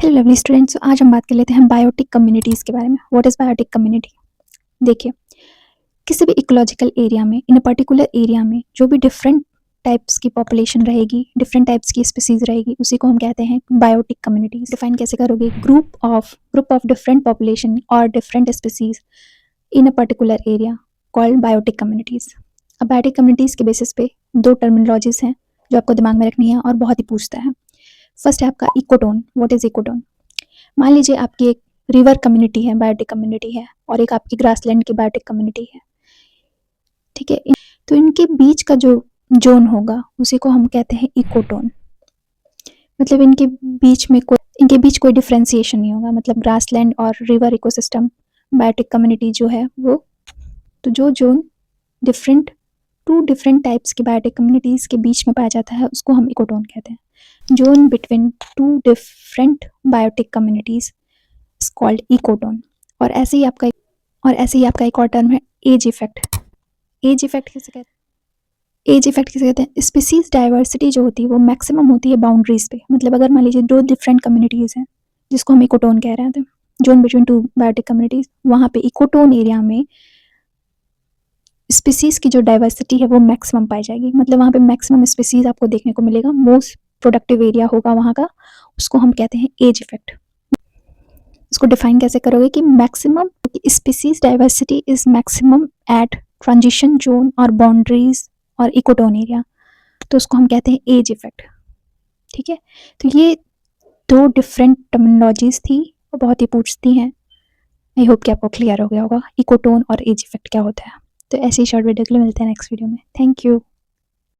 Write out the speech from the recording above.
Hello lovely students, आज हम बात कर लेते हैं बायोटिक कम्युनिटीज़ के बारे में। What is biotic community? देखिए, किसी भी इकोलॉजिकल एरिया में, इन अ पर्टिकुलर एरिया में जो भी डिफरेंट टाइप्स की पॉपुलेशन रहेगी, डिफरेंट टाइप्स की स्पीसीज रहेगी, उसी को हम कहते हैं बायोटिक कम्युनिटीज। डिफाइन कैसे करोगे? ग्रुप ऑफ डिफरेंट पॉपुलेशन और different species in a particular area called biotic communities. अब बायोटिक कम्युनिटीज़ के बेसिस पे दो टर्मिनोलॉजीज हैं जो आपको दिमाग में रखनी है और बहुत ही पूछता है। फर्स्ट है आपका इकोटोन। What is ecotone? मान लीजिए आपकी एक रिवर कम्युनिटी है, बायोटिक कम्युनिटी है, और एक आपकी ग्रासलैंड की बायोटिक कम्युनिटी है, ठीक है। तो इनके बीच का जो जोन होगा उसी को हम कहते हैं इकोटोन। मतलब इनके बीच कोई डिफ्रेंसिएशन नहीं होगा। मतलब ग्रासलैंड और रिवर इकोसिस्टम बायोटिक कम्युनिटी जो है वो, तो जो जोन टू डिफरेंट टाइप्स की बायोटिक कम्युनिटीज़ के बीच में पाया जाता है उसको हम इकोटोन कहते हैं। Zone between two different biotic communities is called ecotone. और ऐसे ही आपका एक और टर्म है एज इफेक्ट। एज इफेक्ट किसे कहते हैं? स्पीसीज डाइवर्सिटी जो होती है वो मैक्सिमम होती है बाउंड्रीज पे। मतलब अगर मान लीजिए दो डिफरेंट कम्युनिटीज़ हैं जिसको हम इकोटोन कह रहे हैं, zone between two biotic communities, वहाँ पे इकोटोन एरिया में स्पीसीज की जो डाइवर्सिटी है वो मैक्सिमम पाई जाएगी। मतलब वहाँ पे मैक्सिमम स्पीसीज आपको देखने को मिलेगा, मोस्ट प्रोडक्टिव एरिया होगा वहाँ का, उसको हम कहते हैं एज इफेक्ट। इसको डिफाइन कैसे करोगे कि maximum species diversity is maximum at transition zone और बाउंड्रीज और इकोटोन एरिया, तो उसको हम कहते हैं एज इफेक्ट। ठीक है, तो ये दो डिफरेंट टर्मिनोलॉजीज थी और बहुत ही पूछती हैं। आई होप कि आपको क्लियर हो गया होगा इकोटोन और एज इफेक्ट क्या होता है। तो ऐसे ही शॉर्ट वीडियो के लिए मिलते हैं नेक्स्ट वीडियो में। Thank you.